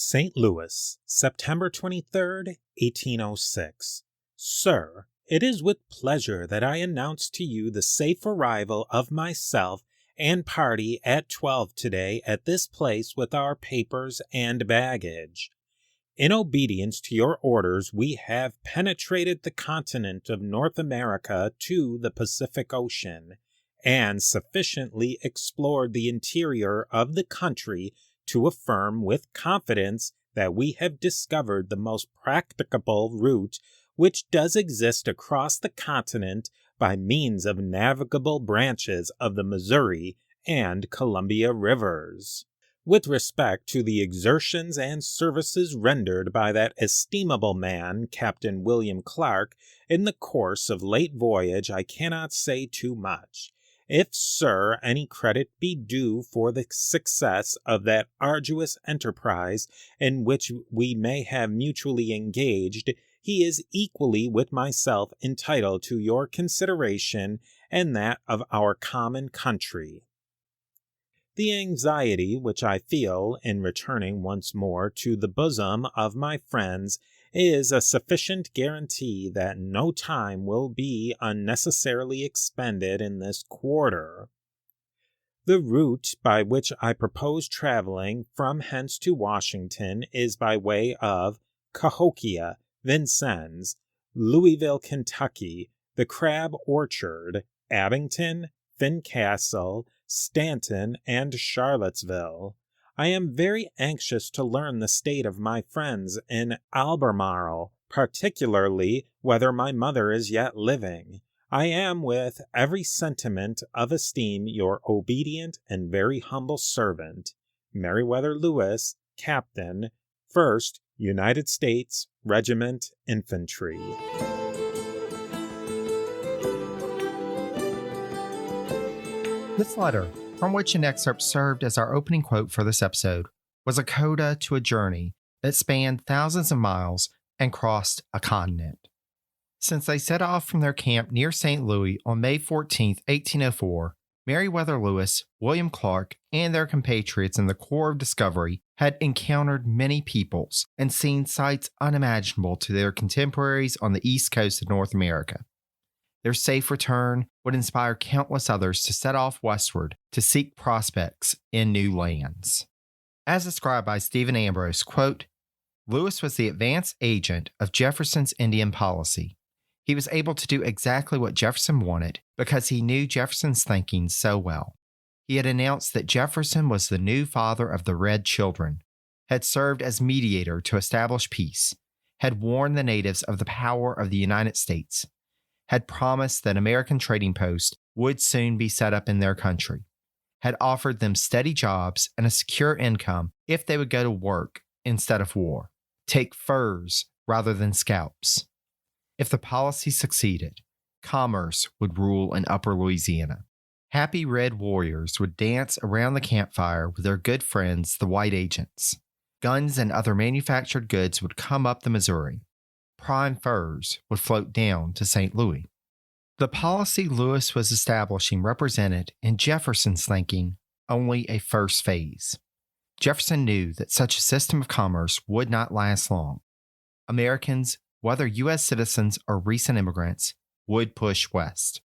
St. Louis, September 23rd, 1806. Sir, it is with pleasure that I announce to you the safe arrival of myself and party at 12 today at this place with our papers and baggage. In obedience to your orders, we have penetrated the continent of North America to the Pacific Ocean, and sufficiently explored the interior of the country to affirm with confidence that we have discovered the most practicable route which does exist across the continent by means of navigable branches of the Missouri and Columbia rivers. With respect to the exertions and services rendered by that estimable man, Captain William Clark, in the course of late voyage, I cannot say too much. If, sir, any credit be due for the success of that arduous enterprise in which we may have mutually engaged, he is equally with myself entitled to your consideration and that of our common country. The anxiety which I feel in returning once more to the bosom of my friends is a sufficient guarantee that no time will be unnecessarily expended in this quarter. The route by which I propose traveling from hence to Washington is by way of Cahokia, Vincennes, Louisville, Kentucky, the Crab Orchard, Abington, Fincastle, Stanton, and Charlottesville. I am very anxious to learn the state of my friends in Albemarle, particularly whether my mother is yet living. I am with every sentiment of esteem your obedient and very humble servant, Meriwether Lewis, Captain, 1st United States Regiment Infantry. This letter, from which an excerpt served as our opening quote for this episode, was a coda to a journey that spanned thousands of miles and crossed a continent. Since they set off from their camp near St. Louis on May 14, 1804, Meriwether Lewis, William Clark, and their compatriots in the Corps of Discovery had encountered many peoples and seen sights unimaginable to their contemporaries on the east coast of North America. Their safe return would inspire countless others to set off westward to seek prospects in new lands. As described by Stephen Ambrose, quote, Lewis was the advance agent of Jefferson's Indian policy. He was able to do exactly what Jefferson wanted because he knew Jefferson's thinking so well. He had announced that Jefferson was the new father of the red children, had served as mediator to establish peace, had warned the natives of the power of the United States, had promised that American trading posts would soon be set up in their country, had offered them steady jobs and a secure income if they would go to work instead of war, take furs rather than scalps. If the policy succeeded, commerce would rule in Upper Louisiana. Happy red warriors would dance around the campfire with their good friends, the white agents. Guns and other manufactured goods would come up the Missouri. Prime furs would float down to St. Louis. The policy Lewis was establishing represented, in Jefferson's thinking, only a first phase. Jefferson knew that such a system of commerce would not last long. Americans, whether U.S. citizens or recent immigrants, would push west.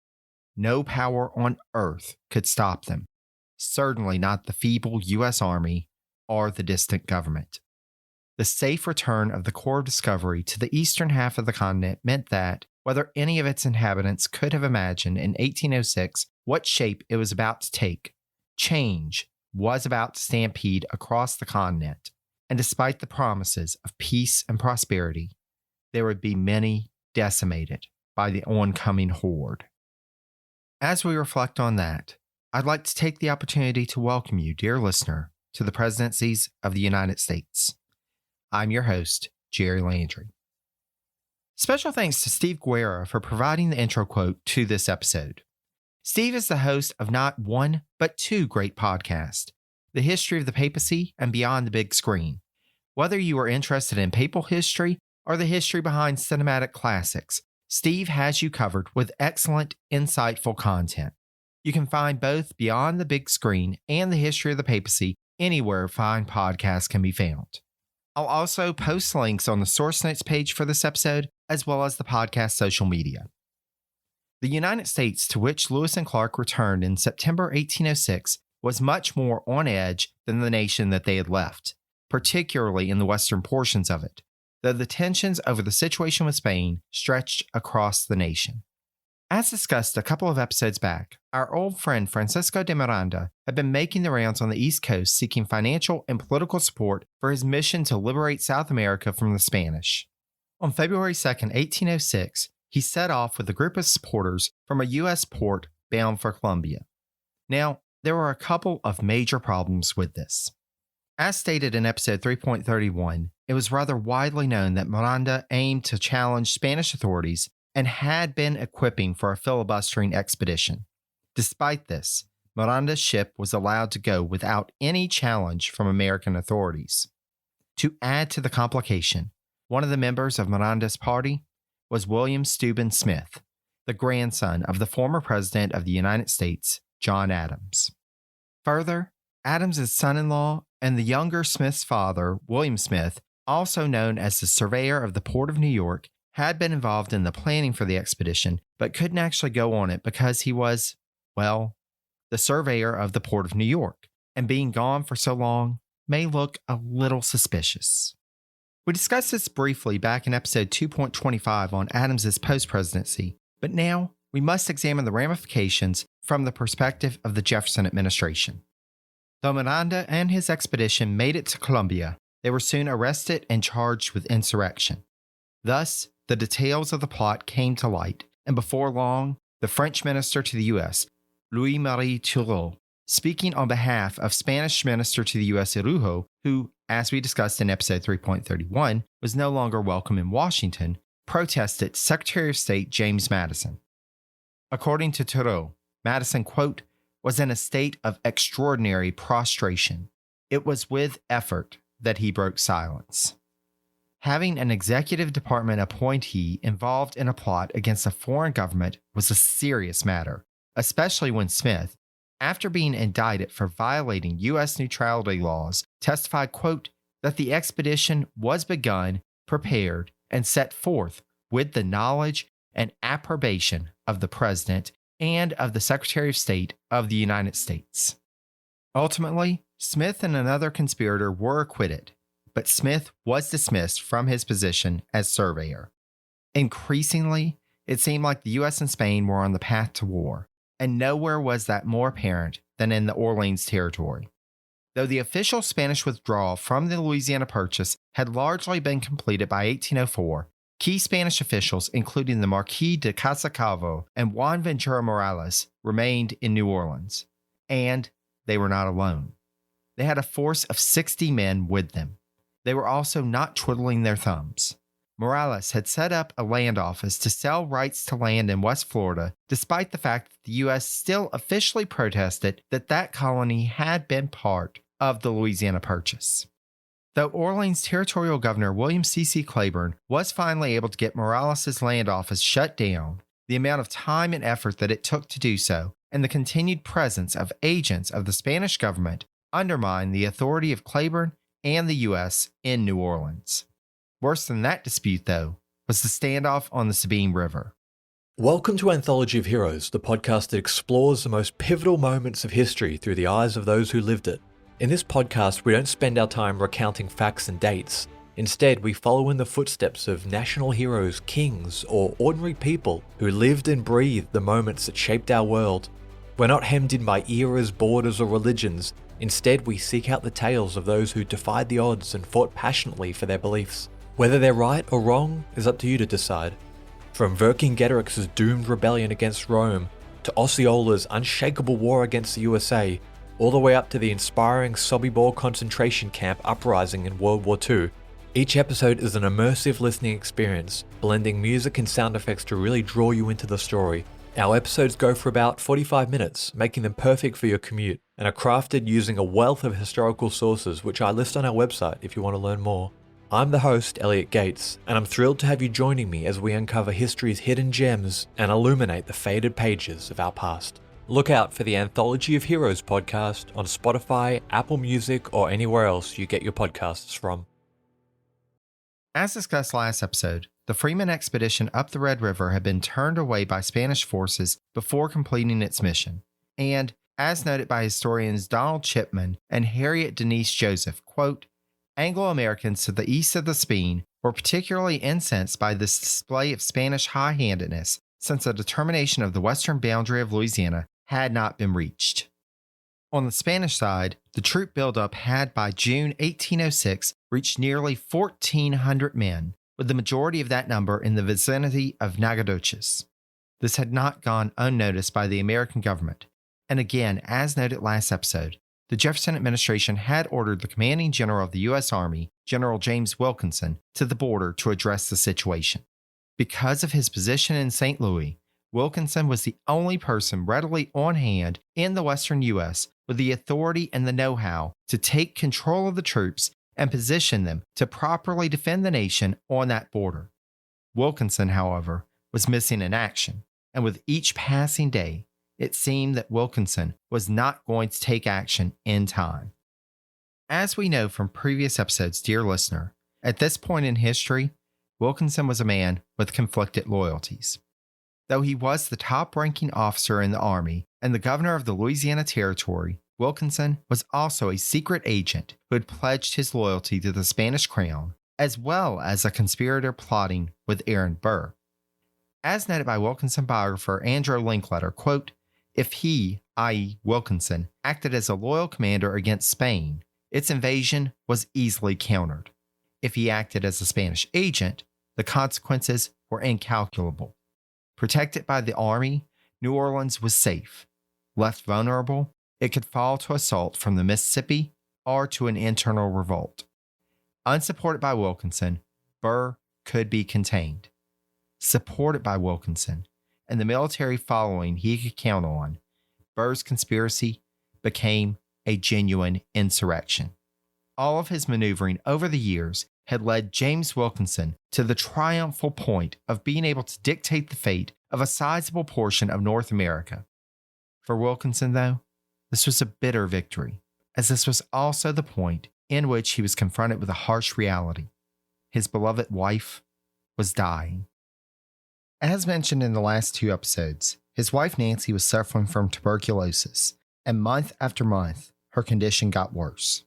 No power on earth could stop them, certainly not the feeble U.S. Army or the distant government. The safe return of the Corps of Discovery to the eastern half of the continent meant that, whether any of its inhabitants could have imagined in 1806 what shape it was about to take, change was about to stampede across the continent, and despite the promises of peace and prosperity, there would be many decimated by the oncoming horde. As we reflect on that, I'd like to take the opportunity to welcome you, dear listener, to the presidencies of the United States. I'm your host, Jerry Landry. Special thanks to Steve Guerra for providing the intro quote to this episode. Steve is the host of not one, but two great podcasts, The History of the Papacy and Beyond the Big Screen. Whether you are interested in papal history or the history behind cinematic classics, Steve has you covered with excellent, insightful content. You can find both Beyond the Big Screen and The History of the Papacy anywhere fine podcasts can be found. I'll also post links on the source notes page for this episode, as well as the podcast social media. The United States to which Lewis and Clark returned in September 1806 was much more on edge than the nation that they had left, particularly in the western portions of it, though the tensions over the situation with Spain stretched across the nation. As discussed a couple of episodes back, our old friend Francisco de Miranda had been making the rounds on the East Coast seeking financial and political support for his mission to liberate South America from the Spanish. On February 2, 1806, he set off with a group of supporters from a U.S. port bound for Colombia. Now, there were a couple of major problems with this. As stated in episode 3.31, it was rather widely known that Miranda aimed to challenge Spanish authorities and had been equipping for a filibustering expedition. Despite this, Miranda's ship was allowed to go without any challenge from American authorities. To add to the complication, one of the members of Miranda's party was William Steuben Smith, the grandson of the former President of the United States, John Adams. Further, Adams's son-in-law and the younger Smith's father, William Smith, also known as the Surveyor of the Port of New York, had been involved in the planning for the expedition, but couldn't actually go on it because he was, well, the surveyor of the Port of New York, and being gone for so long may look a little suspicious. We discussed this briefly back in episode 2.25 on Adams's post-presidency, but now we must examine the ramifications from the perspective of the Jefferson administration. Though Miranda and his expedition made it to Colombia, they were soon arrested and charged with insurrection. Thus, the details of the plot came to light, and before long, the French minister to the U.S., Louis-Marie Turgot, speaking on behalf of Spanish minister to the U.S. Araujo, who, as we discussed in episode 3.31, was no longer welcome in Washington, protested Secretary of State James Madison. According to Turgot, Madison, quote, was in a state of extraordinary prostration. It was with effort that he broke silence. Having an executive department appointee involved in a plot against a foreign government was a serious matter, especially when Smith, after being indicted for violating U.S. neutrality laws, testified, quote, that the expedition was begun, prepared, and set forth with the knowledge and approbation of the President and of the Secretary of State of the United States. Ultimately, Smith and another conspirator were acquitted, but Smith was dismissed from his position as surveyor. Increasingly, it seemed like the U.S. and Spain were on the path to war, and nowhere was that more apparent than in the Orleans territory. Though the official Spanish withdrawal from the Louisiana Purchase had largely been completed by 1804, key Spanish officials, including the Marquis de Casacalvo and Juan Ventura Morales, remained in New Orleans. And they were not alone. They had a force of 60 men with them. They were also not twiddling their thumbs. Morales had set up a land office to sell rights to land in West Florida, despite the fact that the U.S. still officially protested that that colony had been part of the Louisiana Purchase. Though Orleans Territorial Governor William C.C. Claiborne was finally able to get Morales' land office shut down, the amount of time and effort that it took to do so, and the continued presence of agents of the Spanish government undermined the authority of Claiborne and the U.S. in New Orleans. Worse than that dispute, though, was the standoff on the Sabine River. Welcome to Anthology of Heroes, the podcast that explores the most pivotal moments of history through the eyes of those who lived it. In this podcast, we don't spend our time recounting facts and dates. Instead, we follow in the footsteps of national heroes, kings, or ordinary people who lived and breathed the moments that shaped our world. We're not hemmed in by eras, borders, or religions. Instead, we seek out the tales of those who defied the odds and fought passionately for their beliefs. Whether they're right or wrong is up to you to decide. From Vercingetorix's doomed rebellion against Rome, to Osceola's unshakable war against the USA, all the way up to the inspiring Sobibor concentration camp uprising in World War II, each episode is an immersive listening experience, blending music and sound effects to really draw you into the story. Our episodes go for about 45 minutes, making them perfect for your commute, and are crafted using a wealth of historical sources which I list on our website if you want to learn more. I'm the host, Elliot Gates, and I'm thrilled to have you joining me as we uncover history's hidden gems and illuminate the faded pages of our past. Look out for the Anthology of Heroes podcast on Spotify, Apple Music, or anywhere else you get your podcasts from. As discussed last episode, the Freeman expedition up the Red River had been turned away by Spanish forces before completing its mission. And, as noted by historians Donald Chipman and Harriet Denise Joseph, quote, Anglo-Americans to the east of the Speen were particularly incensed by this display of Spanish high-handedness since the determination of the western boundary of Louisiana had not been reached. On the Spanish side, the troop buildup had by June 1806 reached nearly 1,400 men, with the majority of that number in the vicinity of Nacogdoches. This had not gone unnoticed by the American government, and again, as noted last episode, the Jefferson administration had ordered the commanding general of the U.S. Army, General James Wilkinson, to the border to address the situation. Because of his position in St. Louis, Wilkinson was the only person readily on hand in the western U.S. with the authority and the know-how to take control of the troops and position them to properly defend the nation on that border. Wilkinson, however, was missing in action, and with each passing day, it seemed that Wilkinson was not going to take action in time. As we know from previous episodes, dear listener, at this point in history, Wilkinson was a man with conflicted loyalties. Though he was the top-ranking officer in the Army and the governor of the Louisiana Territory, Wilkinson was also a secret agent who had pledged his loyalty to the Spanish crown, as well as a conspirator plotting with Aaron Burr. As noted by Wilkinson biographer Andrew Linkletter, quote, if he, i.e. Wilkinson, acted as a loyal commander against Spain, its invasion was easily countered. If he acted as a Spanish agent, the consequences were incalculable. Protected by the army, New Orleans was safe. Left vulnerable, it could fall to assault from the Mississippi or to an internal revolt. Unsupported by Wilkinson, Burr could be contained. Supported by Wilkinson, and the military following he could count on, Burr's conspiracy became a genuine insurrection. All of his maneuvering over the years had led James Wilkinson to the triumphal point of being able to dictate the fate of a sizable portion of North America. For Wilkinson, though, this was a bitter victory, as this was also the point in which he was confronted with a harsh reality. His beloved wife was dying. As mentioned in the last two episodes, his wife Nancy was suffering from tuberculosis, and month after month, her condition got worse.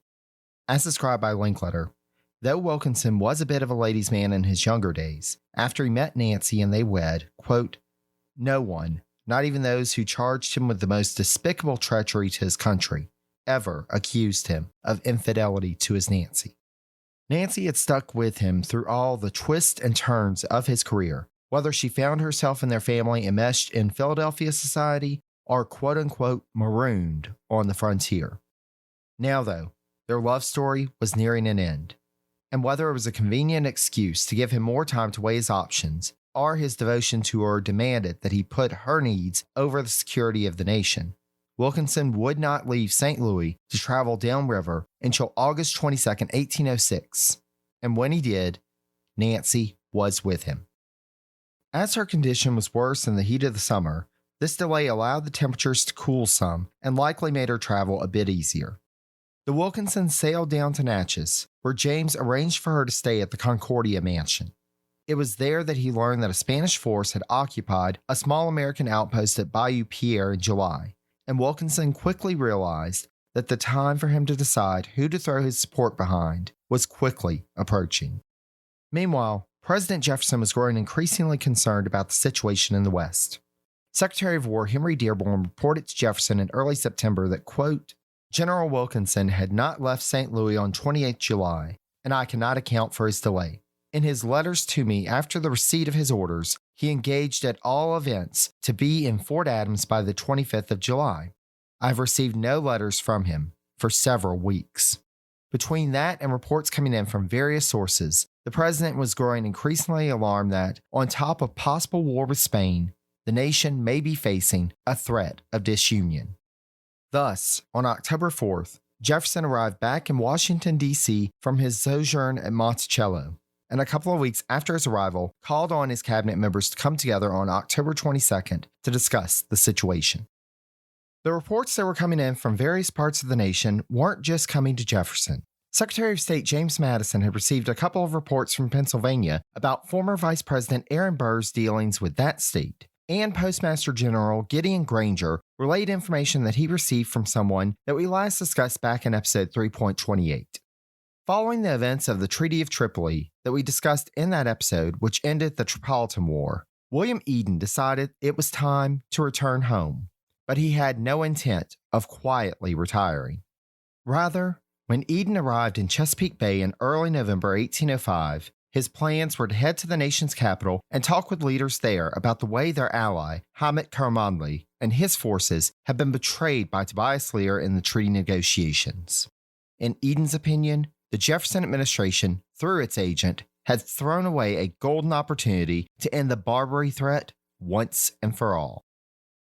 As described by Linkletter, though Wilkinson was a bit of a ladies' man in his younger days, after he met Nancy and they wed, quote, no one, not even those who charged him with the most despicable treachery to his country, ever accused him of infidelity to his Nancy. Nancy had stuck with him through all the twists and turns of his career, whether she found herself and their family enmeshed in Philadelphia society or quote-unquote marooned on the frontier. Now, though, their love story was nearing an end, and whether it was a convenient excuse to give him more time to weigh his options or his devotion to her demanded that he put her needs over the security of the nation, Wilkinson would not leave St. Louis to travel downriver until August 22, 1806, and when he did, Nancy was with him. As her condition was worse in the heat of the summer, this delay allowed the temperatures to cool some and likely made her travel a bit easier. The Wilkinsons sailed down to Natchez, where James arranged for her to stay at the Concordia mansion. It was there that he learned that a Spanish force had occupied a small American outpost at Bayou Pierre in July, and Wilkinson quickly realized that the time for him to decide who to throw his support behind was quickly approaching. Meanwhile, President Jefferson was growing increasingly concerned about the situation in the West. Secretary of War Henry Dearborn reported to Jefferson in early September that, quote, General Wilkinson had not left St. Louis on 28 July, and I cannot account for his delay. In his letters to me after the receipt of his orders, he engaged at all events to be in Fort Adams by the 25th of July. I have received no letters from him for several weeks. Between that and reports coming in from various sources, the president was growing increasingly alarmed that, on top of possible war with Spain, the nation may be facing a threat of disunion. Thus, on October 4th, Jefferson arrived back in Washington, D.C. from his sojourn at Monticello, and a couple of weeks after his arrival, called on his cabinet members to come together on October 22nd to discuss the situation. The reports that were coming in from various parts of the nation weren't just coming to Jefferson. Secretary of State James Madison had received a couple of reports from Pennsylvania about former Vice President Aaron Burr's dealings with that state, and Postmaster General Gideon Granger relayed information that he received from someone that we last discussed back in episode 3.28. Following the events of the Treaty of Tripoli that we discussed in that episode, which ended the Tripolitan War, William Eden decided it was time to return home, but he had no intent of quietly retiring. Rather, when Eden arrived in Chesapeake Bay in early November 1805, his plans were to head to the nation's capital and talk with leaders there about the way their ally, Hamid Karamanli, and his forces had been betrayed by Tobias Lear in the treaty negotiations. In Eden's opinion, the Jefferson administration, through its agent, had thrown away a golden opportunity to end the Barbary threat once and for all.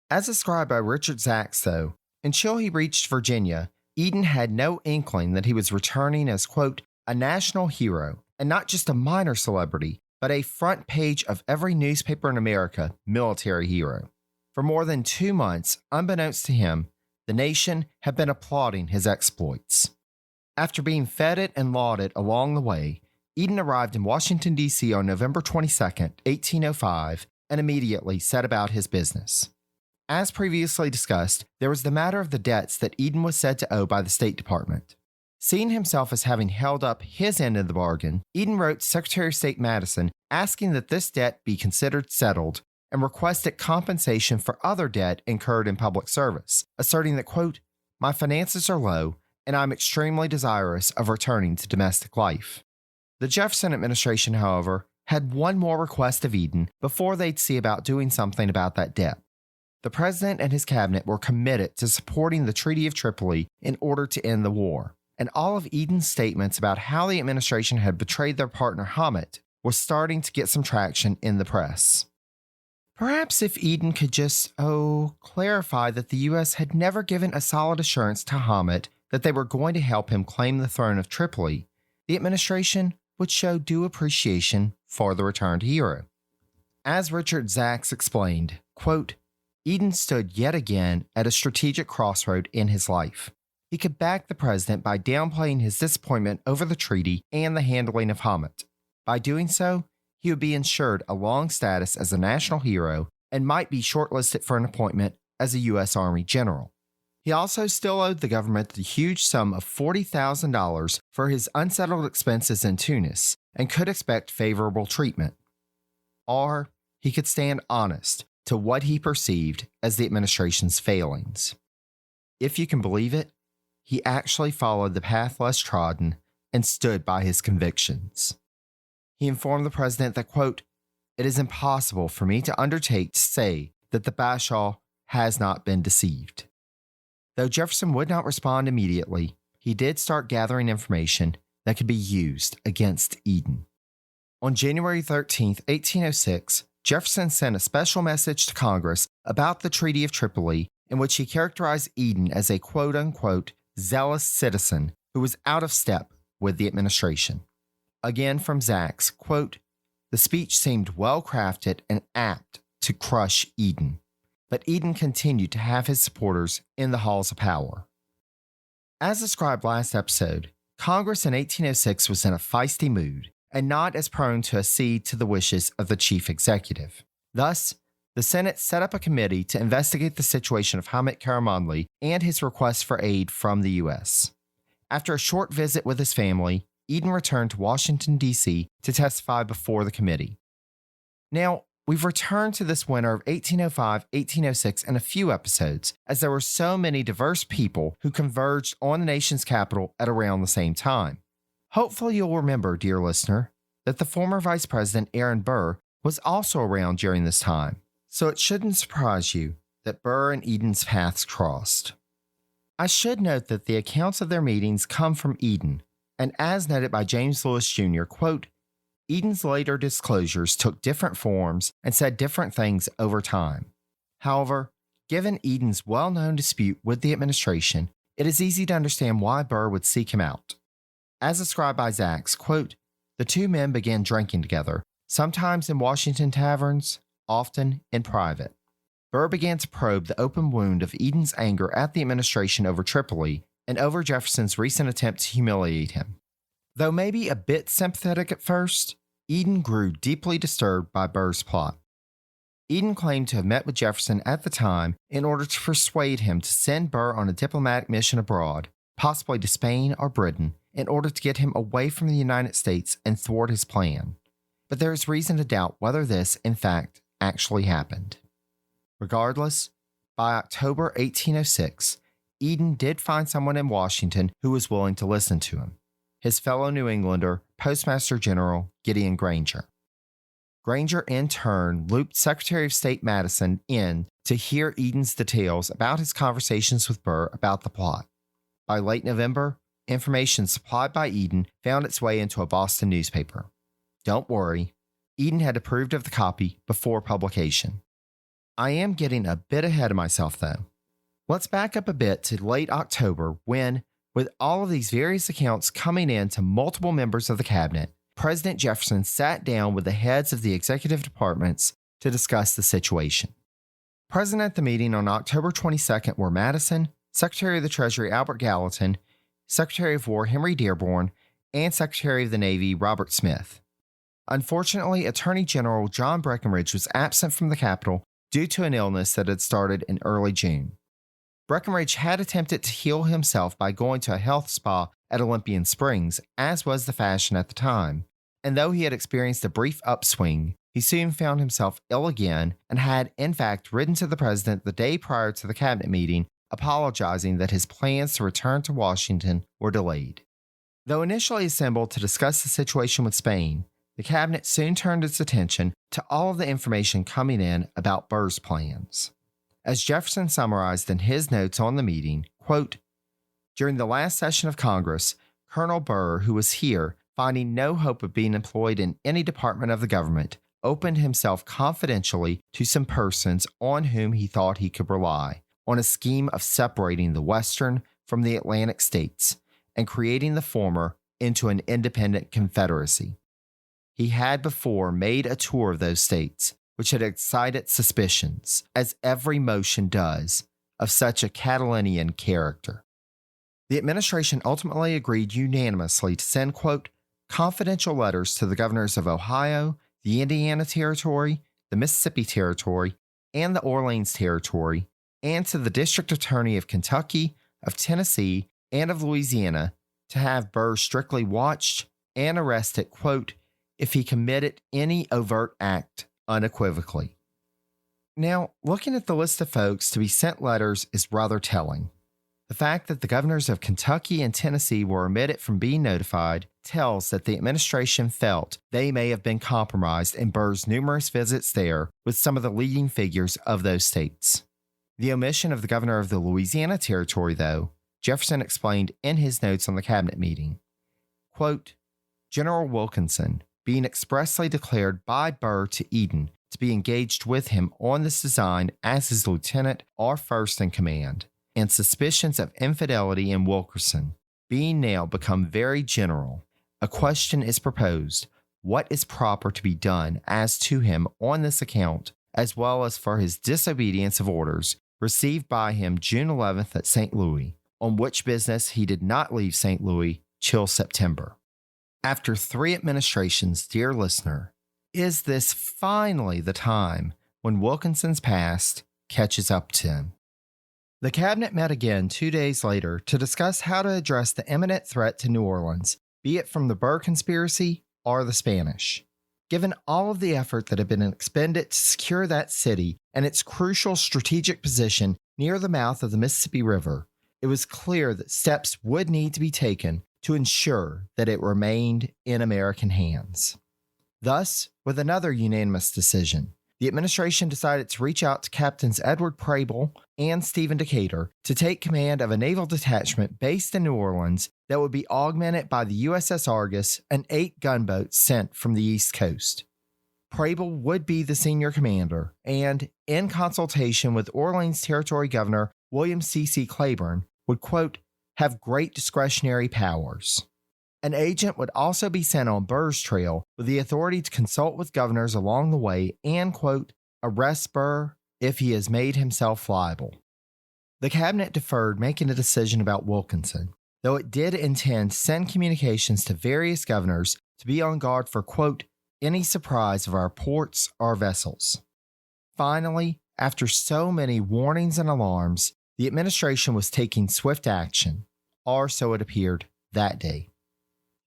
As described by Richard Zacks, though, until he reached Virginia, Eden had no inkling that he was returning as, quote, a national hero, and not just a minor celebrity, but a front page of every newspaper in America military hero. For more than 2 months, unbeknownst to him, the nation had been applauding his exploits. After being feted and lauded along the way, Eden arrived in Washington, D.C. on November 22, 1805, and immediately set about his business. As previously discussed, there was the matter of the debts that Eden was said to owe by the State Department. Seeing himself as having held up his end of the bargain, Eden wrote Secretary of State Madison asking that this debt be considered settled and requested compensation for other debt incurred in public service, asserting that, quote, my finances are low and I'm extremely desirous of returning to domestic life. The Jefferson administration, however, had one more request of Eden before they'd see about doing something about that debt. The president and his cabinet were committed to supporting the Treaty of Tripoli in order to end the war, and all of Eden's statements about how the administration had betrayed their partner Hamid was starting to get some traction in the press. Perhaps if Eden could just, clarify that the U.S. had never given a solid assurance to Hamid that they were going to help him claim the throne of Tripoli, the administration would show due appreciation for the returned hero. As Richard Zacks explained, quote, Eden stood yet again at a strategic crossroad in his life. He could back the president by downplaying his disappointment over the treaty and the handling of Hamid. By doing so, he would be ensured a long status as a national hero and might be shortlisted for an appointment as a U.S. Army general. He also still owed the government the huge sum of $40,000 for his unsettled expenses in Tunis and could expect favorable treatment. Or he could stand honest to what he perceived as the administration's failings. If you can believe it, he actually followed the path less trodden and stood by his convictions. He informed the president that, quote, it is impossible for me to undertake to say that the Bashaw has not been deceived. Though Jefferson would not respond immediately, he did start gathering information that could be used against Eden. On January 13, 1806, Jefferson sent a special message to Congress about the Treaty of Tripoli in which he characterized Eden as a quote-unquote zealous citizen who was out of step with the administration. Again from Zacks, quote, the speech seemed well-crafted and apt to crush Eden, but Eden continued to have his supporters in the halls of power. As described last episode, Congress in 1806 was in a feisty mood and not as prone to accede to the wishes of the chief executive. Thus, the Senate set up a committee to investigate the situation of Hamid Karamanli and his request for aid from the U.S. After a short visit with his family, Eden returned to Washington, D.C. to testify before the committee. Now, we've returned to this winter of 1805-1806 in a few episodes, as there were so many diverse people who converged on the nation's capital at around the same time. Hopefully you'll remember, dear listener, that the former Vice President Aaron Burr was also around during this time, so it shouldn't surprise you that Burr and Eden's paths crossed. I should note that the accounts of their meetings come from Eden, and as noted by James Lewis Jr., quote, Eden's later disclosures took different forms and said different things over time. However, given Eden's well-known dispute with the administration, it is easy to understand why Burr would seek him out. As described by Zacks, quote, the two men began drinking together, sometimes in Washington taverns, often in private. Burr began to probe the open wound of Eden's anger at the administration over Tripoli and over Jefferson's recent attempt to humiliate him. Though maybe a bit sympathetic at first, Eden grew deeply disturbed by Burr's plot. Eden claimed to have met with Jefferson at the time in order to persuade him to send Burr on a diplomatic mission abroad, possibly to Spain or Britain, in order to get him away from the United States and thwart his plan. But there is reason to doubt whether this, in fact, actually happened. Regardless, by October 1806, Eden did find someone in Washington who was willing to listen to him: his fellow New Englander, Postmaster General Gideon Granger. Granger, in turn, looped Secretary of State Madison in to hear Eden's details about his conversations with Burr about the plot. By late November, information supplied by Eden found its way into a Boston newspaper. Don't worry, Eden had approved of the copy before publication. I am getting a bit ahead of myself, though. Let's back up a bit to late October when, with all of these various accounts coming in to multiple members of the cabinet, President Jefferson sat down with the heads of the executive departments to discuss the situation. Present at the meeting on October 22nd were Madison, Secretary of the Treasury Albert Gallatin, Secretary of War Henry Dearborn, and Secretary of the Navy Robert Smith. Unfortunately, Attorney General John Breckinridge was absent from the Capitol due to an illness that had started in early June. Breckinridge had attempted to heal himself by going to a health spa at Olympian Springs, as was the fashion at the time, and though he had experienced a brief upswing, he soon found himself ill again and had, in fact, written to the president the day prior to the cabinet meeting, apologizing that his plans to return to Washington were delayed. Though initially assembled to discuss the situation with Spain, the cabinet soon turned its attention to all of the information coming in about Burr's plans. As Jefferson summarized in his notes on the meeting, quote, "During the last session of Congress, Colonel Burr, who was here, finding no hope of being employed in any department of the government, opened himself confidentially to some persons on whom he thought he could rely, on a scheme of separating the Western from the Atlantic states and creating the former into an independent confederacy. He had before made a tour of those states, which had excited suspicions, as every motion does, of such a Catalonian character. The administration ultimately agreed unanimously to send, quote, confidential letters to the governors of Ohio, the Indiana Territory, the Mississippi Territory, and the Orleans Territory, and to the district attorney of Kentucky, of Tennessee, and of Louisiana to have Burr strictly watched and arrested, quote, if he committed any overt act unequivocally. Now, looking at the list of folks to be sent letters is rather telling. The fact that the governors of Kentucky and Tennessee were omitted from being notified tells that the administration felt they may have been compromised in Burr's numerous visits there with some of the leading figures of those states. The omission of the governor of the Louisiana Territory, though, Jefferson explained in his notes on the cabinet meeting. Quote, General Wilkinson, being expressly declared by Burr to Eden to be engaged with him on this design as his lieutenant or first in command, and suspicions of infidelity in Wilkerson being now become very general, a question is proposed, what is proper to be done as to him on this account, as well as for his disobedience of orders received by him June 11th at St. Louis, on which business he did not leave St. Louis till September. After 3 administrations, dear listener, is this finally the time when Wilkinson's past catches up to him? The cabinet met again 2 days later to discuss how to address the imminent threat to New Orleans, be it from the Burr conspiracy or the Spanish. Given all of the effort that had been expended to secure that city and its crucial strategic position near the mouth of the Mississippi River, it was clear that steps would need to be taken to ensure that it remained in American hands. Thus, with another unanimous decision, the administration decided to reach out to Captains Edward Preble and Stephen Decatur to take command of a naval detachment based in New Orleans that would be augmented by the USS Argus and 8 gunboats sent from the East Coast. Preble would be the senior commander and, in consultation with Orleans Territory Governor William C.C. Claiborne, would, quote, have great discretionary powers. An agent would also be sent on Burr's trail with the authority to consult with governors along the way and, quote, arrest Burr if he has made himself liable. The cabinet deferred making a decision about Wilkinson, though it did intend to send communications to various governors to be on guard for, quote, any surprise of our ports or vessels. Finally, after so many warnings and alarms, the administration was taking swift action, or so it appeared that day.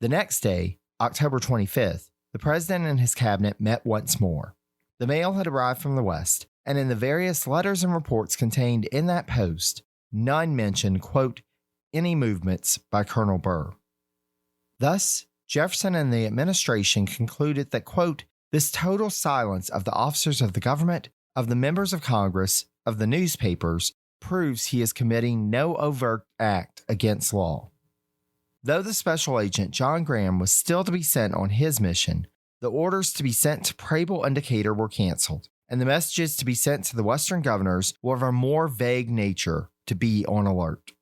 The next day, October 25th, the president and his cabinet met once more. The mail had arrived from the West, and in the various letters and reports contained in that post, none mentioned, quote, any movements by Colonel Burr. Thus, Jefferson and the administration concluded that, quote, this total silence of the officers of the government, of the members of Congress, of the newspapers, proves he is committing no overt act against law. Though the special agent John Graham was still to be sent on his mission, the orders to be sent to Preble and Decatur were canceled, and the messages to be sent to the Western governors were of a more vague nature to be on alert.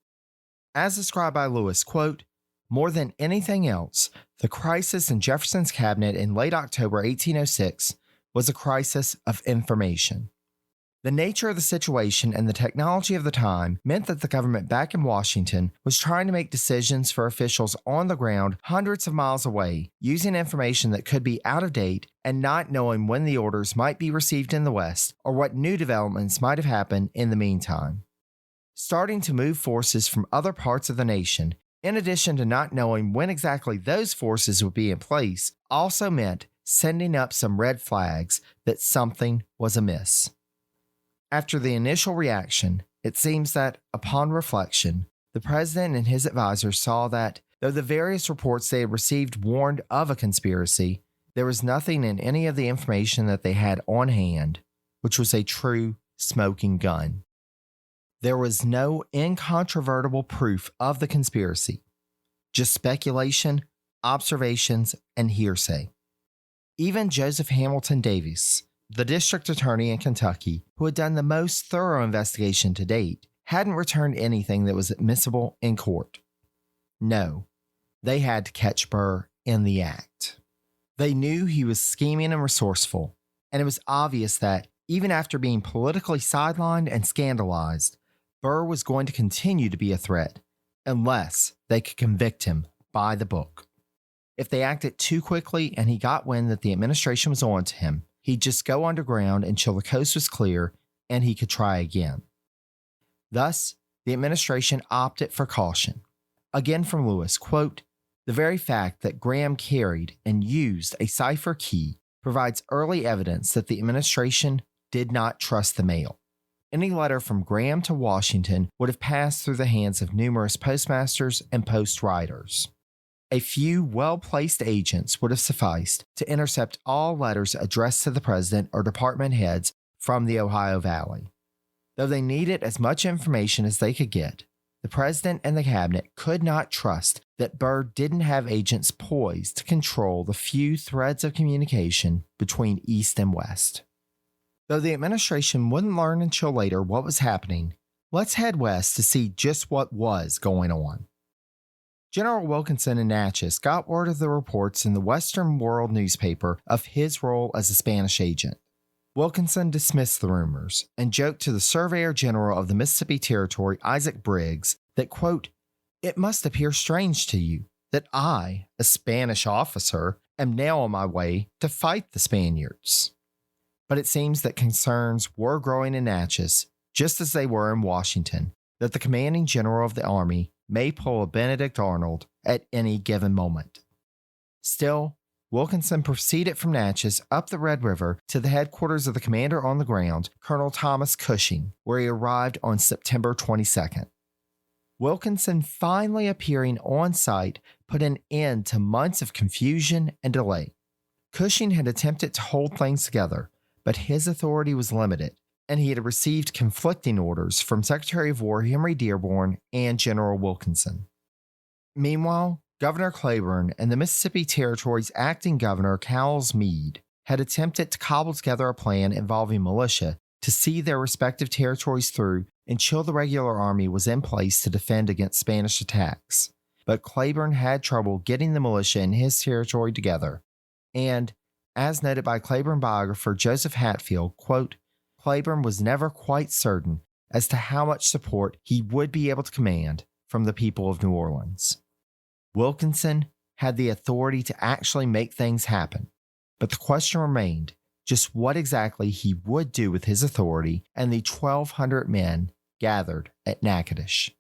As described by Lewis, quote, more than anything else, the crisis in Jefferson's cabinet in late October 1806 was a crisis of information. The nature of the situation and the technology of the time meant that the government back in Washington was trying to make decisions for officials on the ground hundreds of miles away, using information that could be out of date and not knowing when the orders might be received in the West or what new developments might have happened in the meantime. Starting to move forces from other parts of the nation, in addition to not knowing when exactly those forces would be in place, also meant sending up some red flags that something was amiss. After the initial reaction, it seems that, upon reflection, the president and his advisors saw that, though the various reports they had received warned of a conspiracy, there was nothing in any of the information that they had on hand, which was a true smoking gun. There was no incontrovertible proof of the conspiracy, just speculation, observations, and hearsay. Even Joseph Hamilton Davis, the district attorney in Kentucky, who had done the most thorough investigation to date, hadn't returned anything that was admissible in court. No, they had to catch Burr in the act. They knew he was scheming and resourceful, and it was obvious that, even after being politically sidelined and scandalized, Burr was going to continue to be a threat, unless they could convict him by the book. If they acted too quickly and he got wind that the administration was on to him, he'd just go underground until the coast was clear and he could try again. Thus, the administration opted for caution. Again from Lewis, quote, the very fact that Graham carried and used a cipher key provides early evidence that the administration did not trust the mail. Any letter from Graham to Washington would have passed through the hands of numerous postmasters and post riders. A few well-placed agents would have sufficed to intercept all letters addressed to the president or department heads from the Ohio Valley. Though they needed as much information as they could get, the president and the cabinet could not trust that Burr didn't have agents poised to control the few threads of communication between East and West. Though the administration wouldn't learn until later what was happening, let's head west to see just what was going on. General Wilkinson in Natchez got word of the reports in the Western World newspaper of his role as a Spanish agent. Wilkinson dismissed the rumors and joked to the Surveyor General of the Mississippi Territory, Isaac Briggs, that, quote, it must appear strange to you that I, a Spanish officer, am now on my way to fight the Spaniards. But it seems that concerns were growing in Natchez, just as they were in Washington, that the commanding general of the army may pull a Benedict Arnold at any given moment. Still, Wilkinson proceeded from Natchez up the Red River to the headquarters of the commander on the ground, Colonel Thomas Cushing, where he arrived on September 22nd. Wilkinson finally appearing on site put an end to months of confusion and delay. Cushing had attempted to hold things together, but his authority was limited, and he had received conflicting orders from Secretary of War Henry Dearborn and General Wilkinson. Meanwhile, Governor Claiborne and the Mississippi Territory's acting governor, Cowles Meade, had attempted to cobble together a plan involving militia to see their respective territories through until the regular army was in place to defend against Spanish attacks. But Claiborne had trouble getting the militia in his territory together, and, as noted by Claiborne biographer Joseph Hatfield, quote, Claiborne was never quite certain as to how much support he would be able to command from the people of New Orleans. Wilkinson had the authority to actually make things happen, but the question remained just what exactly he would do with his authority and the 1,200 men gathered at Natchitoches.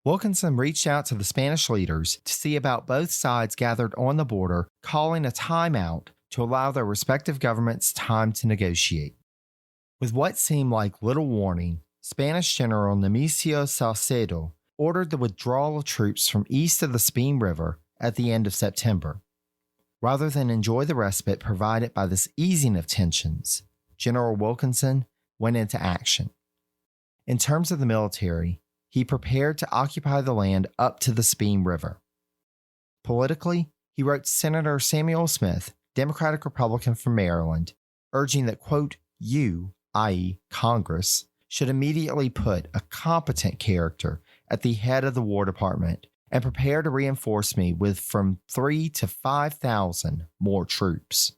Wilkinson reached out to the Spanish leaders to see about both sides gathered on the border calling a timeout to allow their respective governments time to negotiate. With what seemed like little warning, Spanish General Nemesio Salcedo ordered the withdrawal of troops from east of the Sabine River at the end of September. Rather than enjoy the respite provided by this easing of tensions, General Wilkinson went into action. In terms of the military, he prepared to occupy the land up to the Sabine River. Politically, he wrote Senator Samuel Smith, Democratic Republican from Maryland, urging that, quote, you, i.e., Congress, should immediately put a competent character at the head of the War Department and prepare to reinforce me with from 3,000 to 5,000 more troops.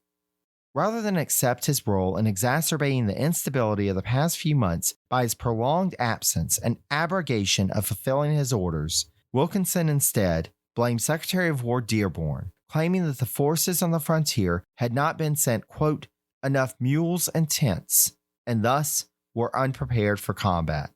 Rather than accept his role in exacerbating the instability of the past few months by his prolonged absence and abrogation of fulfilling his orders, Wilkinson instead blamed Secretary of War Dearborn, claiming that the forces on the frontier had not been sent, quote, enough mules and tents, and thus were unprepared for combat.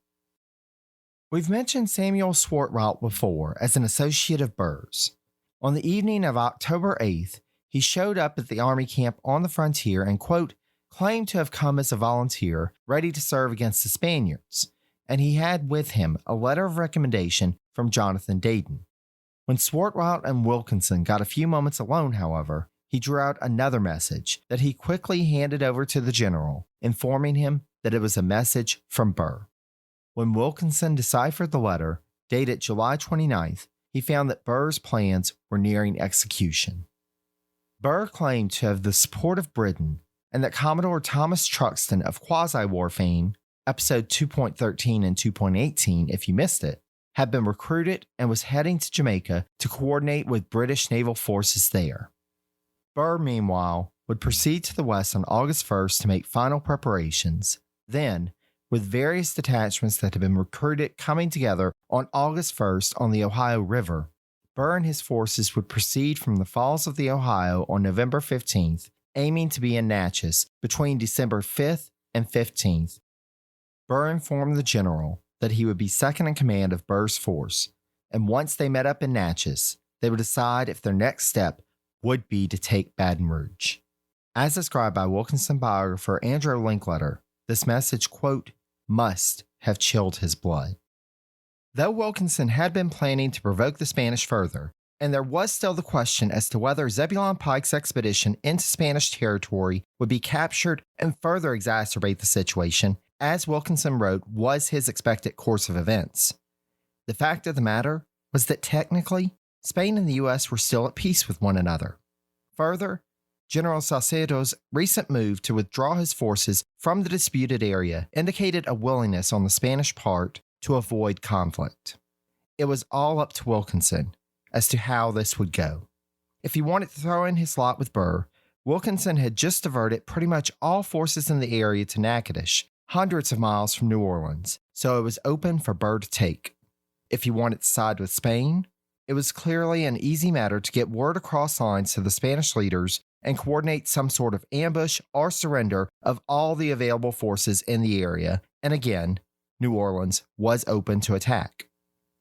We've mentioned Samuel Swartwout before as an associate of Burr's. On the evening of October 8th, he showed up at the army camp on the frontier and, quote, claimed to have come as a volunteer ready to serve against the Spaniards, and he had with him a letter of recommendation from Jonathan Dayton. When Swartwout and Wilkinson got a few moments alone, however, he drew out another message that he quickly handed over to the general, informing him that it was a message from Burr. When Wilkinson deciphered the letter, dated July 29th, he found that Burr's plans were nearing execution. Burr claimed to have the support of Britain and that Commodore Thomas Truxton of Quasi-War fame, episode 2.13 and 2.18 if you missed it, had been recruited and was heading to Jamaica to coordinate with British naval forces there. Burr, meanwhile, would proceed to the west on August 1st to make final preparations. Then, with various detachments that had been recruited coming together on August 1st on the Ohio River, Burr and his forces would proceed from the Falls of the Ohio on November 15th, aiming to be in Natchez between December 5th and 15th. Burr informed the general that he would be second in command of Burr's force, and once they met up in Natchez, they would decide if their next step would be to take Baton Rouge. As described by Wilkinson biographer Andrew Linkletter, this message, quote, must have chilled his blood. Though Wilkinson had been planning to provoke the Spanish further, and there was still the question as to whether Zebulon Pike's expedition into Spanish territory would be captured and further exacerbate the situation, as Wilkinson wrote was his expected course of events. The fact of the matter was that technically, Spain and the U.S. were still at peace with one another. Further, General Salcedo's recent move to withdraw his forces from the disputed area indicated a willingness on the Spanish part to avoid conflict. It was all up to Wilkinson as to how this would go. If he wanted to throw in his lot with Burr, Wilkinson had just diverted pretty much all forces in the area to Natchitoches, hundreds of miles from New Orleans, so it was open for Burr to take. If he wanted to side with Spain, it was clearly an easy matter to get word across lines to the Spanish leaders and coordinate some sort of ambush or surrender of all the available forces in the area, and again, New Orleans was open to attack.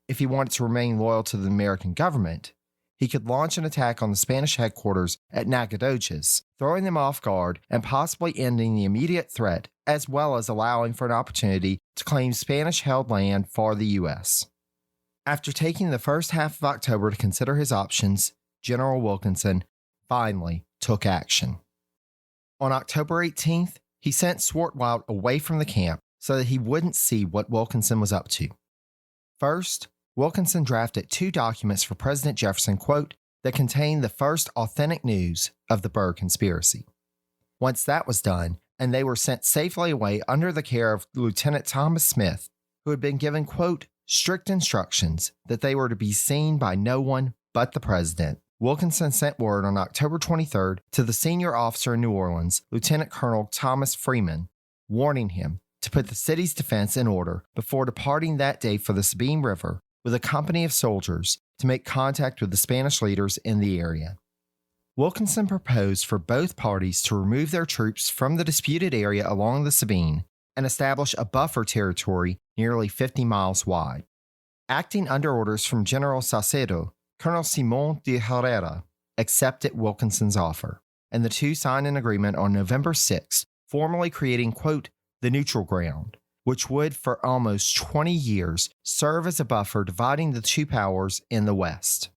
If he wanted to remain loyal to the American government, he could launch an attack on the Spanish headquarters at Nacogdoches, throwing them off guard and possibly ending the immediate threat, as well as allowing for an opportunity to claim Spanish-held land for the U.S. After taking the first half of October to consider his options, General Wilkinson finally took action. On October 18th, he sent Swartwout away from the camp so that he wouldn't see what Wilkinson was up to. First, Wilkinson drafted 2 documents for President Jefferson, quote, that contained the first authentic news of the Burr conspiracy. Once that was done, and they were sent safely away under the care of Lieutenant Thomas Smith, who had been given, quote, strict instructions that they were to be seen by no one but the president, Wilkinson sent word on October 23rd to the senior officer in New Orleans, Lieutenant Colonel Thomas Freeman, warning him to put the city's defense in order before departing that day for the Sabine River with a company of soldiers to make contact with the Spanish leaders in the area. Wilkinson proposed for both parties to remove their troops from the disputed area along the Sabine and establish a buffer territory nearly 50 miles wide. Acting under orders from General Salcedo, Colonel Simón de Herrera accepted Wilkinson's offer, and the two signed an agreement on November 6, formally creating, quote, the neutral ground, which would for almost 20 years serve as a buffer dividing the two powers in the West.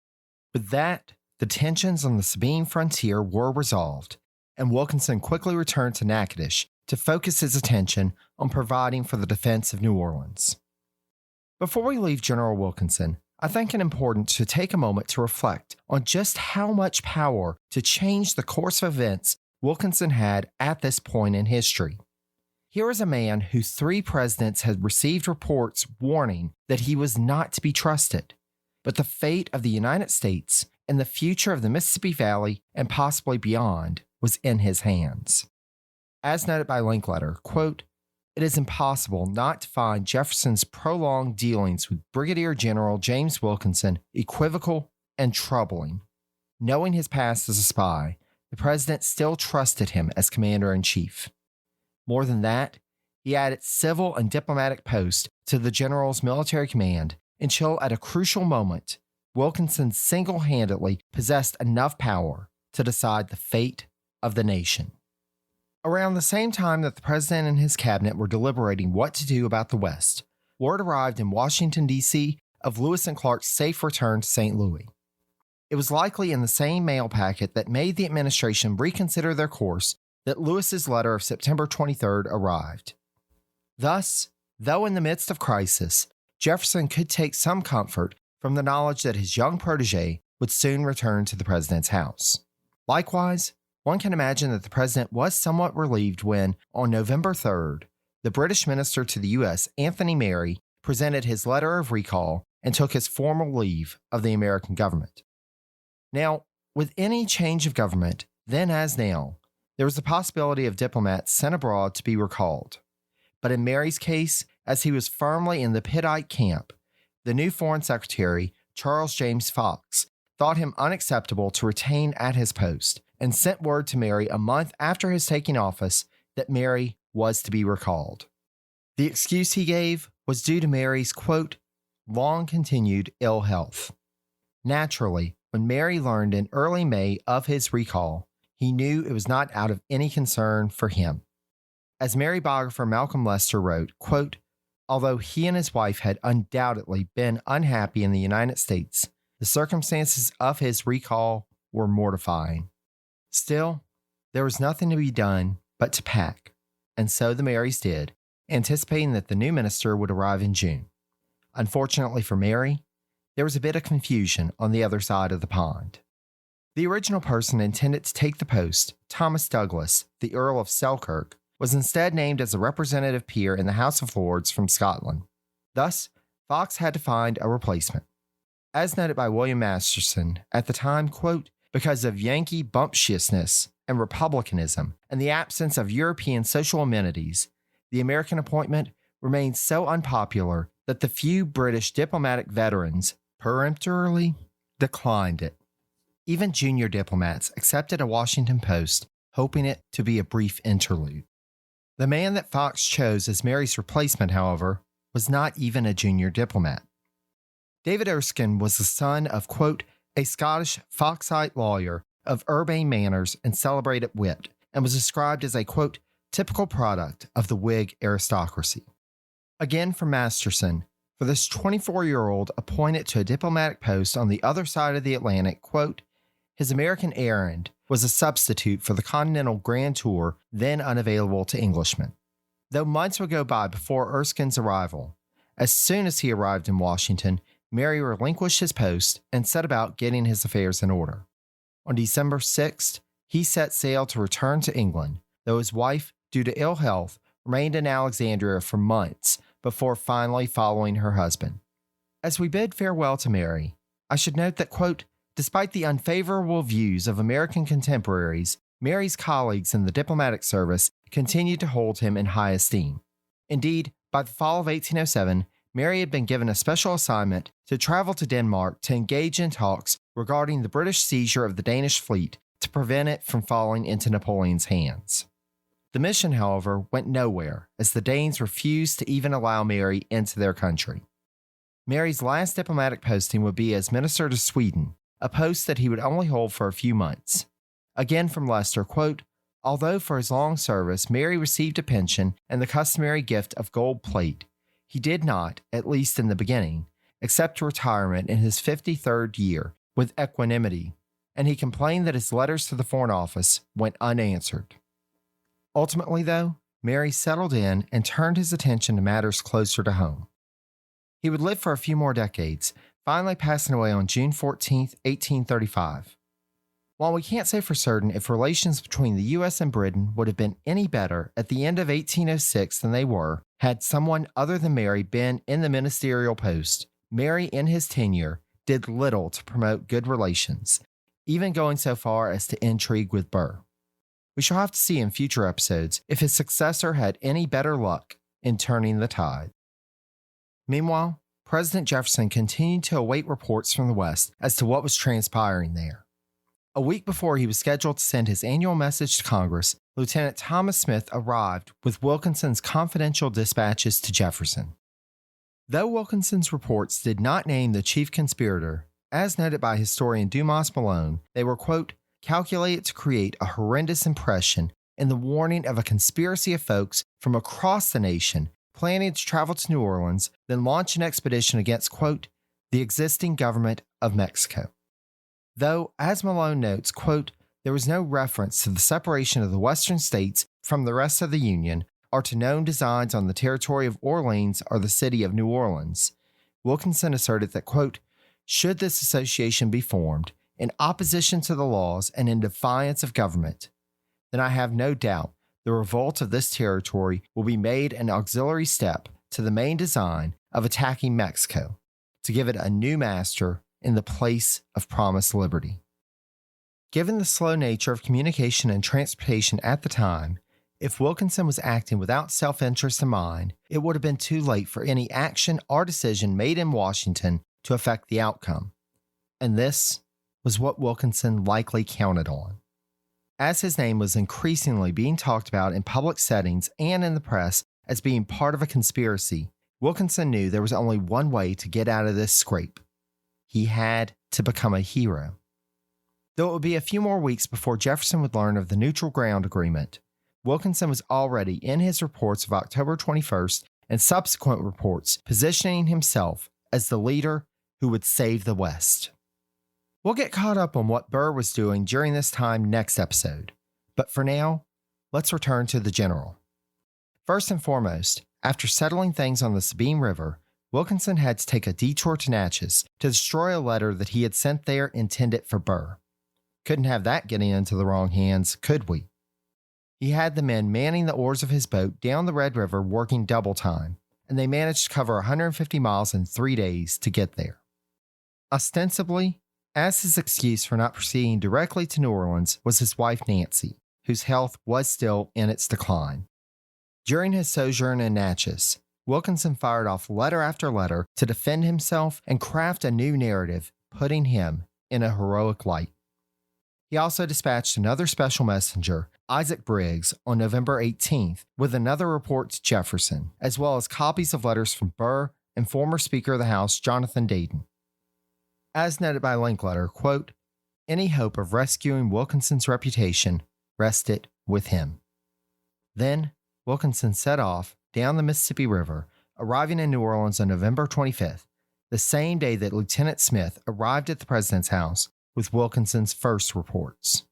With that, the tensions on the Sabine frontier were resolved, and Wilkinson quickly returned to Natchitoches to focus his attention on providing for the defense of New Orleans. Before we leave General Wilkinson, I think it important to take a moment to reflect on just how much power to change the course of events Wilkinson had at this point in history. Here is a man who 3 presidents had received reports warning that he was not to be trusted, but the fate of the United States and the future of the Mississippi Valley and possibly beyond was in his hands. As noted by Linkletter, quote, it is impossible not to find Jefferson's prolonged dealings with Brigadier General James Wilkinson equivocal and troubling. Knowing his past as a spy, the president still trusted him as commander-in-chief. More than that, he added civil and diplomatic posts to the general's military command until at a crucial moment, Wilkinson single-handedly possessed enough power to decide the fate of the nation. Around the same time that the president and his cabinet were deliberating what to do about the West, word arrived in Washington, D.C. of Lewis and Clark's safe return to St. Louis. It was likely in the same mail packet that made the administration reconsider their course that Lewis's letter of September 23rd arrived. Thus, though in the midst of crisis, Jefferson could take some comfort from the knowledge that his young protege would soon return to the president's house. Likewise, one can imagine that the president was somewhat relieved when, on November 3rd, the British minister to the U.S., Anthony Merry, presented his letter of recall and took his formal leave of the American government. Now, with any change of government, then as now, there was the possibility of diplomats sent abroad to be recalled. But in Merry's case, as he was firmly in the Pittite camp, the new Foreign Secretary, Charles James Fox, thought him unacceptable to retain at his post and sent word to Merry a month after his taking office that Merry was to be recalled. The excuse he gave was due to Merry's, quote, long-continued ill health. Naturally, when Merry learned in early May of his recall, he knew it was not out of any concern for him. As Merry biographer Malcolm Lester wrote, quote, although he and his wife had undoubtedly been unhappy in the United States, the circumstances of his recall were mortifying. Still, there was nothing to be done but to pack, and so the Marys did, anticipating that the new minister would arrive in June. Unfortunately for Merry, there was a bit of confusion on the other side of the pond. The original person intended to take the post, Thomas Douglas, the Earl of Selkirk, was instead named as a representative peer in the House of Lords from Scotland. Thus, Fox had to find a replacement. As noted by William Masterson, at the time, quote, because of Yankee bumptiousness and republicanism and the absence of European social amenities, the American appointment remained so unpopular that the few British diplomatic veterans peremptorily declined it. Even junior diplomats accepted a Washington post, hoping it to be a brief interlude. The man that Fox chose as Merry's replacement, however, was not even a junior diplomat. David Erskine was the son of, quote, a Scottish Foxite lawyer of urbane manners and celebrated wit, and was described as a, quote, typical product of the Whig aristocracy. Again from Masterson, for this 24-year-old appointed to a diplomatic post on the other side of the Atlantic, quote, his American errand was a substitute for the Continental Grand Tour then unavailable to Englishmen. Though months would go by before Erskine's arrival, as soon as he arrived in Washington, Merry relinquished his post and set about getting his affairs in order. On December 6th, he set sail to return to England, though his wife, due to ill health, remained in Alexandria for months before finally following her husband. As we bid farewell to Merry, I should note that, quote, despite the unfavorable views of American contemporaries, Merry's colleagues in the diplomatic service continued to hold him in high esteem. Indeed, by the fall of 1807, Mary had been given a special assignment to travel to Denmark to engage in talks regarding the British seizure of the Danish fleet to prevent it from falling into Napoleon's hands. The mission, however, went nowhere, as the Danes refused to even allow Mary into their country. Mary's last diplomatic posting would be as minister to Sweden, a post that he would only hold for a few months. Again from Leicester, quote, "Although for his long service Mary received a pension and the customary gift of gold plate, he did not, at least in the beginning, accept retirement in his 53rd year with equanimity, and he complained that his letters to the Foreign Office went unanswered." Ultimately, though, Mary settled in and turned his attention to matters closer to home. He would live for a few more decades, finally passing away on June 14, 1835. While we can't say for certain if relations between the U.S. and Britain would have been any better at the end of 1806 than they were, had someone other than Mary been in the ministerial post, Mary in his tenure did little to promote good relations, even going so far as to intrigue with Burr. We shall have to see in future episodes if his successor had any better luck in turning the tide. Meanwhile, President Jefferson continued to await reports from the West as to what was transpiring there. A week before he was scheduled to send his annual message to Congress, Lieutenant Thomas Smith arrived with Wilkinson's confidential dispatches to Jefferson. Though Wilkinson's reports did not name the chief conspirator, as noted by historian Dumas Malone, they were, quote, "calculated to create a horrendous impression in the warning of a conspiracy of folks from across the nation planning to travel to New Orleans, then launch an expedition against, quote, the existing government of Mexico." Though, as Malone notes, quote, "there was no reference to the separation of the western states from the rest of the Union or to known designs on the territory of Orleans or the city of New Orleans, Wilkinson asserted that, quote, "should this association be formed in opposition to the laws and in defiance of government, then I have no doubt the revolt of this territory will be made an auxiliary step to the main design of attacking Mexico, to give it a new master in the place of promised liberty." Given the slow nature of communication and transportation at the time, if Wilkinson was acting without self-interest in mind, it would have been too late for any action or decision made in Washington to affect the outcome. And this was what Wilkinson likely counted on. As his name was increasingly being talked about in public settings and in the press as being part of a conspiracy, Wilkinson knew there was only one way to get out of this scrape. He had to become a hero. Though it would be a few more weeks before Jefferson would learn of the Neutral Ground Agreement, Wilkinson was already in his reports of October 21st and subsequent reports positioning himself as the leader who would save the West. We'll get caught up on what Burr was doing during this time next episode, but for now, let's return to the general. First and foremost, after settling things on the Sabine River, Wilkinson had to take a detour to Natchez to destroy a letter that he had sent there intended for Burr. Couldn't have that getting into the wrong hands, could we? He had the men manning the oars of his boat down the Red River working double time, and they managed to cover 150 miles in 3 days to get there. Ostensibly, as his excuse for not proceeding directly to New Orleans was his wife Nancy, whose health was still in its decline. During his sojourn in Natchez, Wilkinson fired off letter after letter to defend himself and craft a new narrative, putting him in a heroic light. He also dispatched another special messenger, Isaac Briggs, on November 18th, with another report to Jefferson, as well as copies of letters from Burr and former Speaker of the House Jonathan Dayton. As noted by Linkletter, quote, "any hope of rescuing Wilkinson's reputation rested with him." Then, Wilkinson set off down the Mississippi River, arriving in New Orleans on November 25th, the same day that Lieutenant Smith arrived at the president's house with Wilkinson's first reports.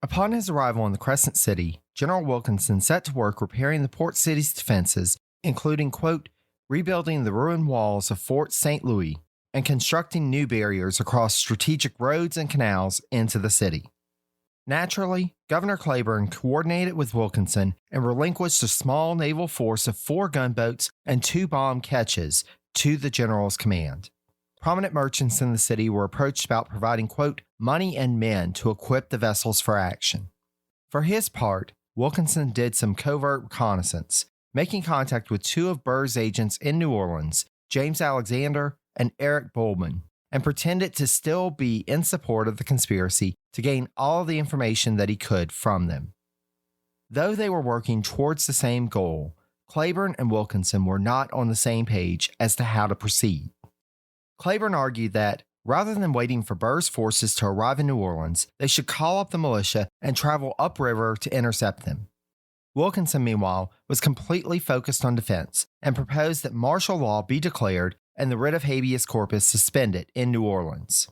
Upon his arrival in the Crescent City, General Wilkinson set to work repairing the port city's defenses, including, quote, "rebuilding the ruined walls of Fort St. Louis and constructing new barriers across strategic roads and canals into the city." Naturally, Governor Claiborne coordinated with Wilkinson and relinquished a small naval force of 4 gunboats and 2 bomb ketches to the general's command. Prominent merchants in the city were approached about providing, quote, "money and men to equip the vessels for action." For his part, Wilkinson did some covert reconnaissance, making contact with 2 of Burr's agents in New Orleans James Alexander, and Eric Bullman, and pretended to still be in support of the conspiracy to gain all the information that he could from them. Though they were working towards the same goal, Claiborne and Wilkinson were not on the same page as to how to proceed. Claiborne argued that, rather than waiting for Burr's forces to arrive in New Orleans, they should call up the militia and travel upriver to intercept them. Wilkinson, meanwhile, was completely focused on defense and proposed that martial law be declared and the writ of habeas corpus suspended in New Orleans.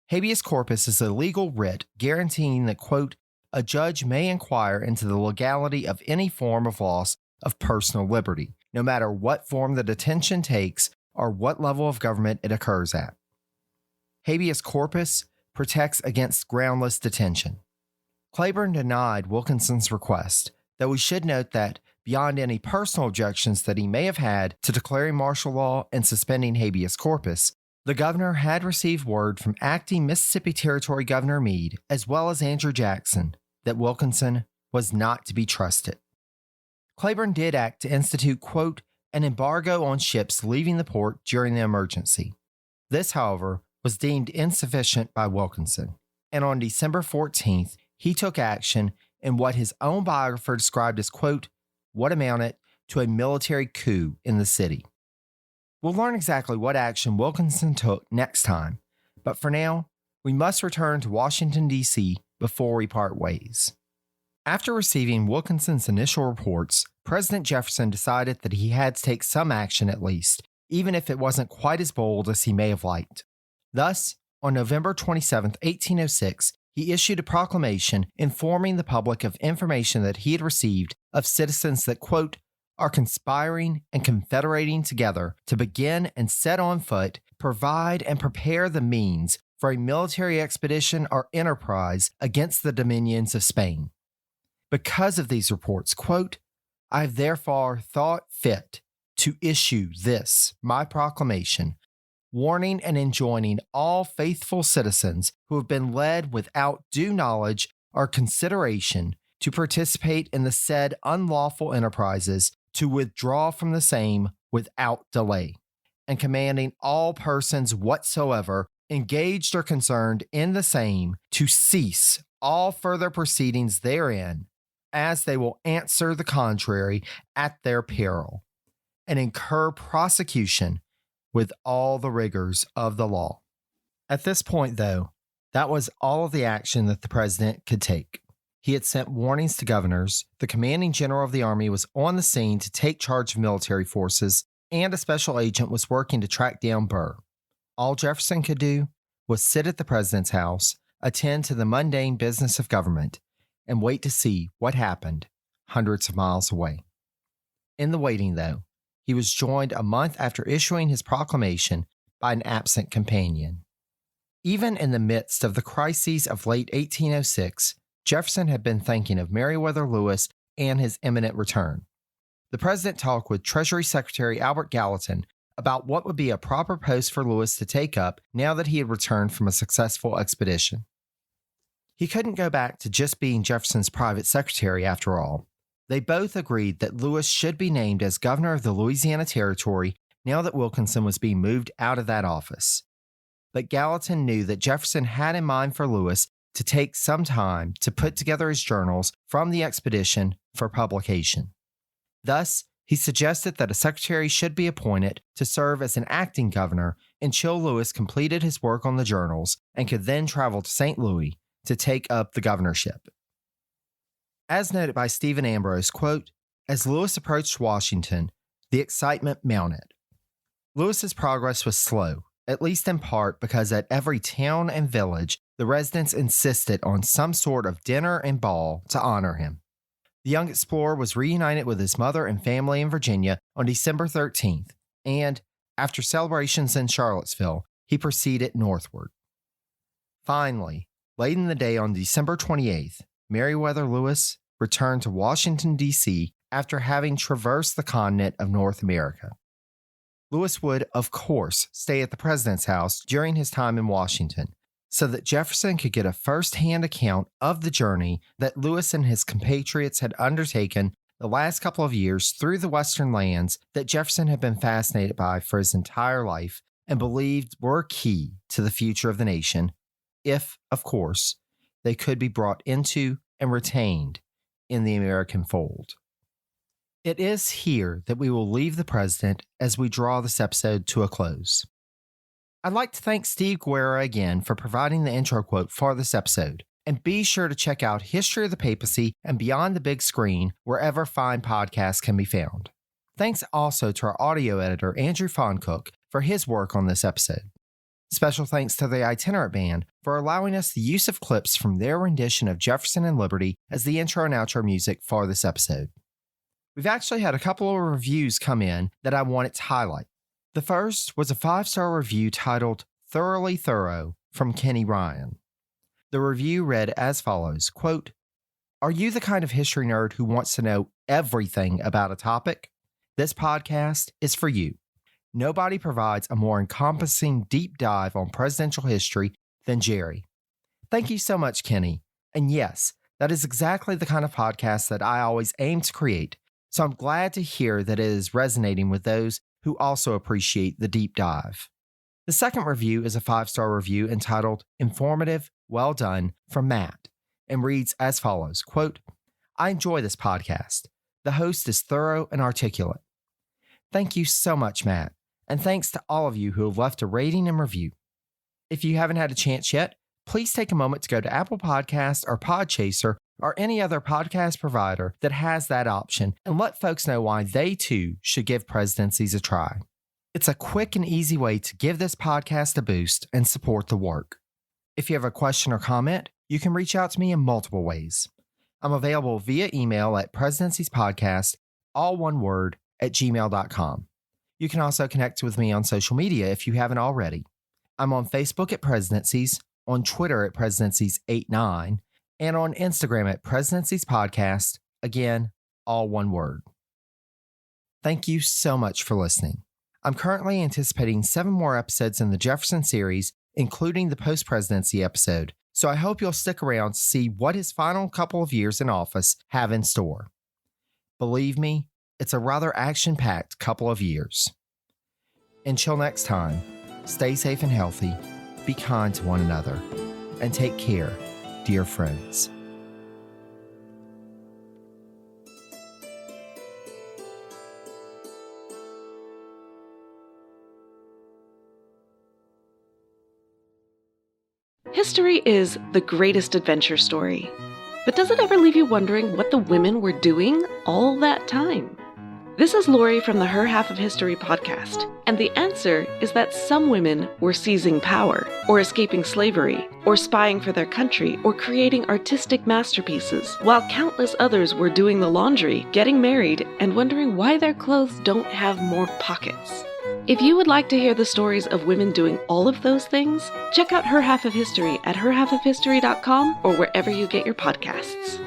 Habeas corpus is a legal writ guaranteeing that, quote, a judge may inquire into the legality of any form of loss of personal liberty, no matter what form the detention takes or what level of government it occurs at. Habeas corpus protects against groundless detention. Claiborne denied Wilkinson's request, though we should note that, beyond any personal objections that he may have had to declaring martial law and suspending habeas corpus, the governor had received word from acting Mississippi Territory Governor Meade, as well as Andrew Jackson, that Wilkinson was not to be trusted. Claiborne did act to institute, quote, an embargo on ships leaving the port during the emergency. This, however, was deemed insufficient by Wilkinson, and on December 14th, he took action in what his own biographer described as, quote, what amounted to a military coup in the city. We'll learn exactly what action Wilkinson took next time, but for now, we must return to Washington, D.C. before we part ways. After receiving Wilkinson's initial reports, President Jefferson decided that he had to take some action at least, even if it wasn't quite as bold as he may have liked. Thus, on November 27, 1806, he issued a proclamation informing the public of information that he had received of citizens that, quote, are conspiring and confederating together to begin and set on foot, provide and prepare the means for a military expedition or enterprise against the dominions of Spain. Because of these reports, quote, I have therefore thought fit to issue this, my proclamation, warning and enjoining all faithful citizens who have been led without due knowledge or consideration to participate in the said unlawful enterprises to withdraw from the same without delay, and commanding all persons whatsoever engaged or concerned in the same to cease all further proceedings therein, as they will answer the contrary at their peril, and incur prosecution with all the rigors of the law. At this point, though, that was all of the action that the president could take. He had sent warnings to governors, the commanding general of the army was on the scene to take charge of military forces, and a special agent was working to track down Burr. All Jefferson could do was sit at the president's house, attend to the mundane business of government, and wait to see what happened hundreds of miles away. In the waiting, though, he was joined a month after issuing his proclamation by an absent companion. Even in the midst of the crises of late 1806, Jefferson had been thinking of Meriwether Lewis and his imminent return. The president talked with Treasury Secretary Albert Gallatin about what would be a proper post for Lewis to take up now that he had returned from a successful expedition. He couldn't go back to just being Jefferson's private secretary after all. They both agreed that Lewis should be named as governor of the Louisiana Territory now that Wilkinson was being moved out of that office. But Gallatin knew that Jefferson had in mind for Lewis to take some time to put together his journals from the expedition for publication. Thus, he suggested that a secretary should be appointed to serve as an acting governor until Lewis completed his work on the journals and could then travel to St. Louis to take up the governorship. As noted by Stephen Ambrose, quote, as Lewis approached Washington, the excitement mounted. Lewis's progress was slow, at least in part because at every town and village, the residents insisted on some sort of dinner and ball to honor him. The young explorer was reunited with his mother and family in Virginia on December 13th, and, after celebrations in Charlottesville, he proceeded northward. Finally, late in the day on December 28th, Meriwether Lewis returned to Washington, D.C. after having traversed the continent of North America. Lewis would, of course, stay at the president's house during his time in Washington, so that Jefferson could get a first-hand account of the journey that Lewis and his compatriots had undertaken the last couple of years through the Western lands that Jefferson had been fascinated by for his entire life and believed were key to the future of the nation, if, of course, they could be brought into and retained in the American fold. It is here that we will leave the president as we draw this episode to a close. I'd like to thank Steve Guerra again for providing the intro quote for this episode, and be sure to check out History of the Papacy and Beyond the Big Screen wherever fine podcasts can be found. Thanks also to our audio editor, Andrew Foncook, for his work on this episode. Special thanks to the Itinerant Band for allowing us the use of clips from their rendition of Jefferson and Liberty as the intro and outro music for this episode. We've actually had a couple of reviews come in that I wanted to highlight. The first was a 5-star review titled Thoroughly Thorough from Kenny Ryan. The review read as follows, quote, "Are you the kind of history nerd who wants to know everything about a topic? This podcast is for you. Nobody provides a more encompassing deep dive on presidential history than Jerry. Thank you so much, Kenny. And yes, that is exactly the kind of podcast that I always aim to create. So I'm glad to hear that it is resonating with those who also appreciate the deep dive." The second review is a 5-star review entitled Informative, Well Done from Matt, and reads as follows, quote, "I enjoy this podcast. The host is thorough and articulate." Thank you so much, Matt, and thanks to all of you who have left a rating and review. If you haven't had a chance yet, please take a moment to go to Apple Podcasts or Podchaser or any other podcast provider that has that option and let folks know why they too should give Presidencies a try. It's a quick and easy way to give this podcast a boost and support the work. If you have a question or comment, you can reach out to me in multiple ways. I'm available via email at presidenciespodcast, all one word, @gmail.com. You can also connect with me on social media if you haven't already. I'm on Facebook at Presidencies, on Twitter at Presidencies89, and on Instagram at Presidencies Podcast, again, all one word. Thank you so much for listening. I'm currently anticipating 7 more episodes in the Jefferson series, including the post-presidency episode, so I hope you'll stick around to see what his final couple of years in office have in store. Believe me, it's a rather action-packed couple of years. Until next time, stay safe and healthy, be kind to one another, and take care, dear friends. History is the greatest adventure story. But does it ever leave you wondering what the women were doing all that time? This is Lori from the Her Half of History podcast, and the answer is that some women were seizing power, or escaping slavery, or spying for their country, or creating artistic masterpieces, while countless others were doing the laundry, getting married, and wondering why their clothes don't have more pockets. If you would like to hear the stories of women doing all of those things, check out Her Half of History at herhalfofhistory.com or wherever you get your podcasts.